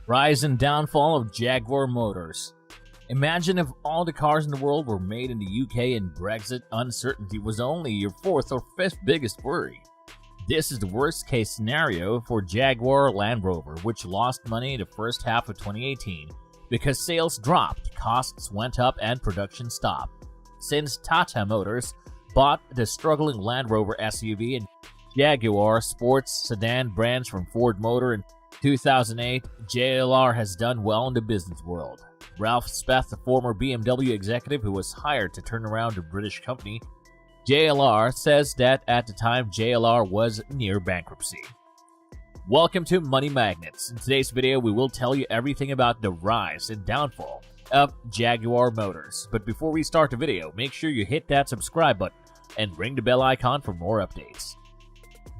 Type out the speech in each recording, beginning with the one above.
Rise and downfall of Jaguar Motors. Imagine if all the cars in the world were made in the UK and Brexit uncertainty was only your fourth or fifth biggest worry. This is the worst case scenario for Jaguar Land Rover, which lost money in the first half of 2018 because sales dropped, costs went up, and production stopped. Since Tata Motors bought the struggling Land Rover SUV and Jaguar sports sedan brands from Ford Motor in 2008, JLR has done well in the business world. Ralph Speth, the former BMW executive who was hired to turn around the British company, JLR, says that at the time JLR was near bankruptcy. Welcome to Money Magnets. In today's video, we will tell you everything about the rise and downfall of Jaguar Motors. But before we start the video, make sure you hit that subscribe button and ring the bell icon for more updates.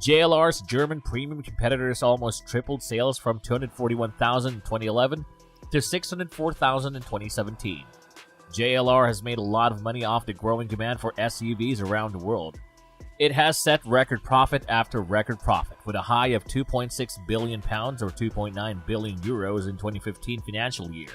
JLR's German premium competitors almost tripled sales from 241,000 in 2011 to 604,000 in 2017. JLR has made a lot of money off the growing demand for SUVs around the world. It has set record profit after record profit, with a high of £2.6 billion or 2.9 billion euros in 2015 financial year.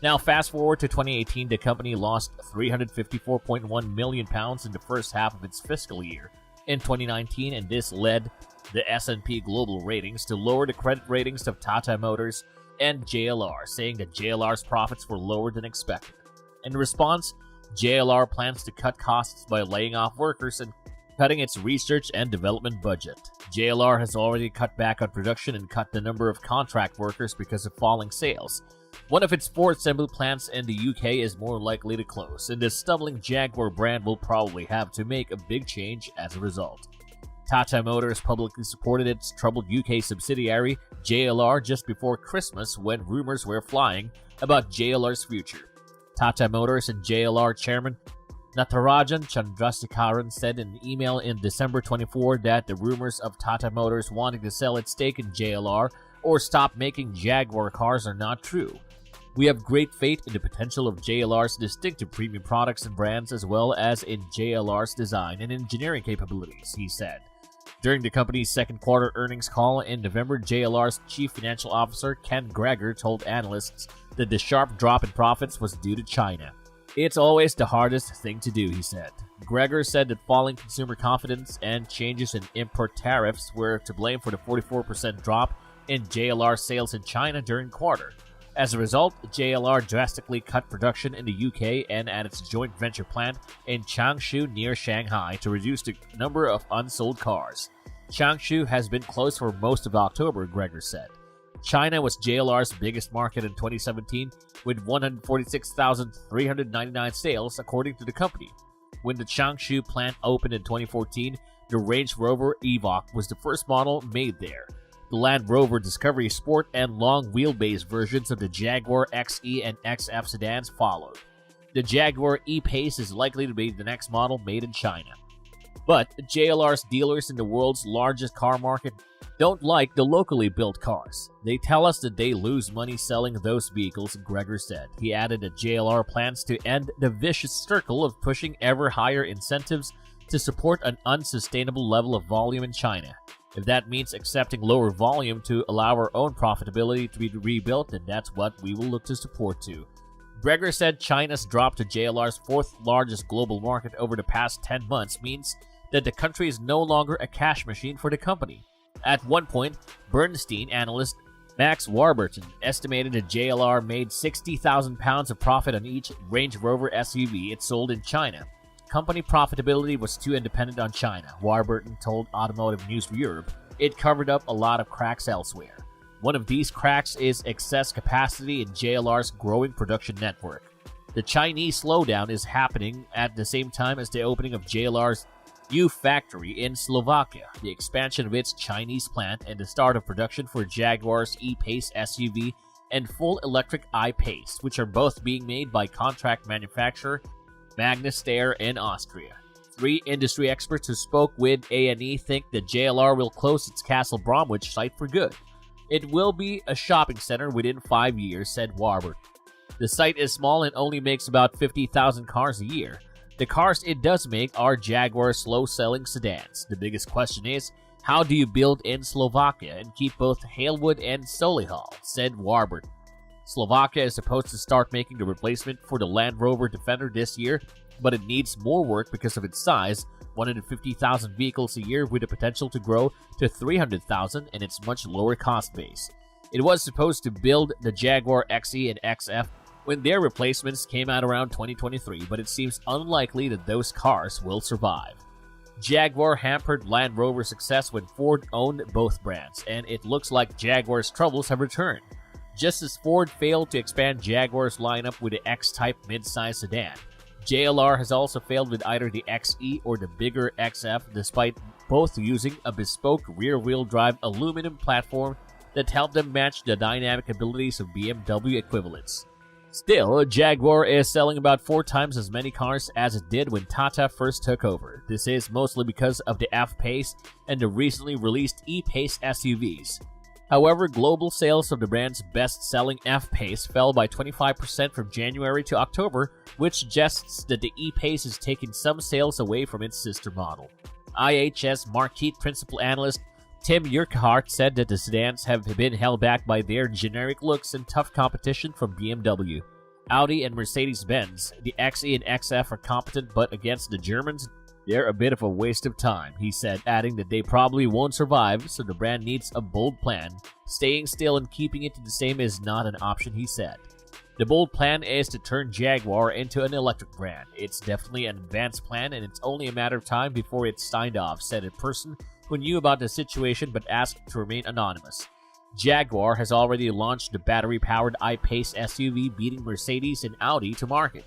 Now fast forward to 2018, the company lost £354.1 million in the first half of its fiscal year in 2019, and this led the S&P Global Ratings to lower the credit ratings of Tata Motors and JLR, saying that JLR's profits were lower than expected. In response, JLR plans to cut costs by laying off workers and cutting its research and development budget. JLR has already cut back on production and cut the number of contract workers because of falling sales. One of its four assembly plants in the UK is more likely to close, and the stumbling Jaguar brand will probably have to make a big change as a result. Tata Motors publicly supported its troubled UK subsidiary, JLR, just before Christmas when rumors were flying about JLR's future. Tata Motors and JLR chairman Natarajan Chandrasekaran said in an email in December 24 that the rumors of Tata Motors wanting to sell its stake in JLR or stop making Jaguar cars are not true. We have great faith in the potential of JLR's distinctive premium products and brands, as well as in JLR's design and engineering capabilities, he said. During the company's second quarter earnings call in November, JLR's chief financial officer Ken Gregor told analysts that the sharp drop in profits was due to China. It's always the hardest thing to do, he said. Gregor said that falling consumer confidence and changes in import tariffs were to blame for the 44% drop in JLR sales in China during the quarter. As a result, JLR drastically cut production in the UK and at its joint venture plant in Changshu near Shanghai to reduce the number of unsold cars. Changshu has been closed for most of October, Gregor said. China was JLR's biggest market in 2017 with 146,399 sales, according to the company. When the Changshu plant opened in 2014, the Range Rover Evoque was the first model made there. The Land Rover Discovery Sport and long wheelbase versions of the Jaguar XE and XF sedans followed. The Jaguar E-Pace is likely to be the next model made in China. But JLR's dealers in the world's largest car market don't like the locally built cars. They tell us that they lose money selling those vehicles, Gregor said. He added that JLR plans to end the vicious circle of pushing ever higher incentives to support an unsustainable level of volume in China. If that means accepting lower volume to allow our own profitability to be rebuilt, then that's what we will look to support too. Gregor said China's drop to JLR's fourth largest global market over the past 10 months means that the country is no longer a cash machine for the company. At one point, Bernstein analyst Max Warburton estimated that JLR made £60,000 of profit on each Range Rover SUV it sold in China. Company profitability was too independent on China, Warburton told Automotive News for Europe. It covered up a lot of cracks elsewhere. One of these cracks is excess capacity in JLR's growing production network. The Chinese slowdown is happening at the same time as the opening of JLR's new factory in Slovakia, the expansion of its Chinese plant, and the start of production for Jaguar's E-Pace SUV and full electric I-Pace, which are both being made by contract manufacturer Magnus Steyr in Austria. Three industry experts who spoke with A&E think that JLR will close its Castle Bromwich site for good. It will be a shopping center within 5 years, said Warburton. The site is small and only makes about 50,000 cars a year. The cars it does make are Jaguar slow-selling sedans. The biggest question is, How do you build in Slovakia and keep both Halewood and Solihull, said Warburton. Slovakia is supposed to start making the replacement for the Land Rover Defender this year, but it needs more work because of its size, 150,000 vehicles a year with the potential to grow to 300,000 and its much lower cost base. It was supposed to build the Jaguar XE and XF when their replacements came out around 2023, but it seems unlikely that those cars will survive. Jaguar hampered Land Rover's success when Ford owned both brands, and it looks like Jaguar's troubles have returned. Just as Ford failed to expand Jaguar's lineup with the X-Type midsize sedan, JLR has also failed with either the XE or the bigger XF, despite both using a bespoke rear-wheel drive aluminum platform that helped them match the dynamic abilities of BMW equivalents. Still, Jaguar is selling about 4 times as many cars as it did when Tata first took over. This is mostly because of the F-Pace and the recently released E-Pace SUVs. However, global sales of the brand's best-selling F-Pace fell by 25% from January to October, which suggests that the E-Pace is taking some sales away from its sister model. IHS Markit principal analyst Tim Urquhart said that the sedans have been held back by their generic looks and tough competition from BMW. Audi and Mercedes-Benz, the XE and XF are competent, but against the Germans, they're a bit of a waste of time, he said, adding that they probably won't survive, so the brand needs a bold plan. Staying still and keeping it the same is not an option, he said. The bold plan is to turn Jaguar into an electric brand. It's definitely an advanced plan, and it's only a matter of time before it's signed off, said a person who knew about the situation but asked to remain anonymous. Jaguar has already launched the battery-powered I-Pace SUV, beating Mercedes and Audi to market.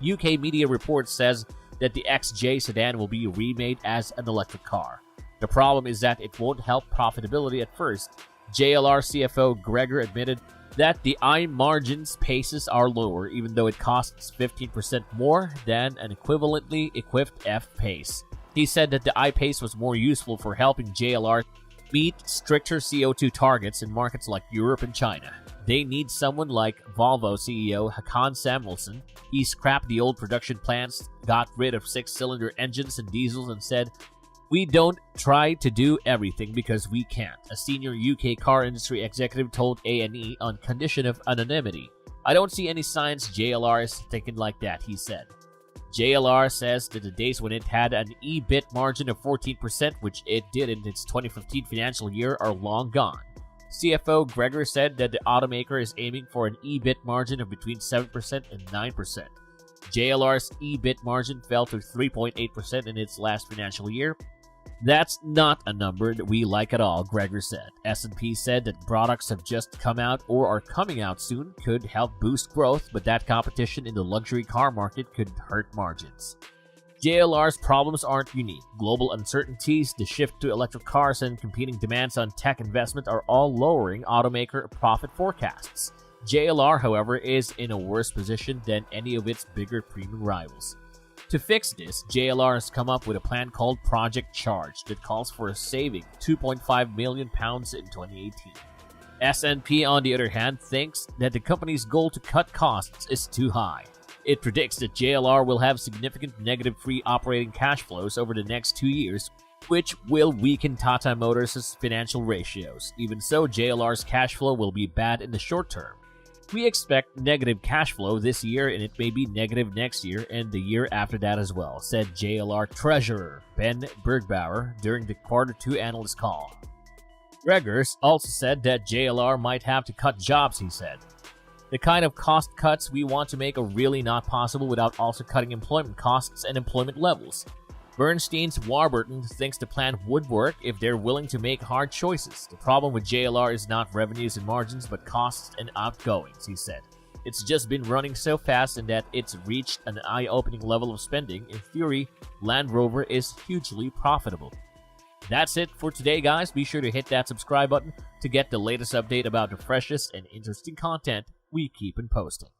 UK media reports says that the XJ sedan will be remade as an electric car. The problem is that it won't help profitability at first. JLR CFO Gregor admitted that the I margins paces are lower, even though it costs 15% more than an equivalently equipped F-Pace. He said that the I-Pace was more useful for helping JLR meet stricter CO2 targets in markets like Europe and China. They need someone like Volvo CEO Hakan Samuelsson. He scrapped the old production plants, got rid of 6-cylinder engines and diesels, and said, "We don't try to do everything because we can't," a senior UK car industry executive told A&E on condition of anonymity. "I don't see any signs JLR is thinking like that," he said. JLR says that the days when it had an EBIT margin of 14%, which it did in its 2015 financial year, are long gone. CFO Gregor said that the automaker is aiming for an EBIT margin of between 7% and 9%. JLR's EBIT margin fell to 3.8% in its last financial year. "That's not a number that we like at all," Gregor said. S&P said that products have just come out or are coming out soon could help boost growth, but that competition in the luxury car market could hurt margins. JLR's problems aren't unique. Global uncertainties, the shift to electric cars, and competing demands on tech investment are all lowering automaker profit forecasts. JLR, however, is in a worse position than any of its bigger premium rivals. To fix this, JLR has come up with a plan called Project Charge that calls for a saving £2.5 million in 2018. S&P, on the other hand, thinks that the company's goal to cut costs is too high. It predicts that JLR will have significant negative free operating cash flows over the next 2 years, which will weaken Tata Motors' financial ratios. Even so, JLR's cash flow will be bad in the short term. "We expect negative cash flow this year, and it may be negative next year and the year after that as well," said JLR Treasurer Ben Bergbauer during the Q2 analyst call. Gregor also said that JLR might have to cut jobs, he said. "The kind of cost cuts we want to make are really not possible without also cutting employment costs and employment levels. Bernstein's Warburton thinks the plan would work if they're willing to make hard choices. The problem with JLR is not revenues and margins, but costs and outgoings," he said. "It's just been running so fast and that it's reached an eye-opening level of spending. In theory, Land Rover is hugely profitable." That's it for today, guys. Be sure to hit that subscribe button to get the latest update about the freshest and interesting content we keep on posting.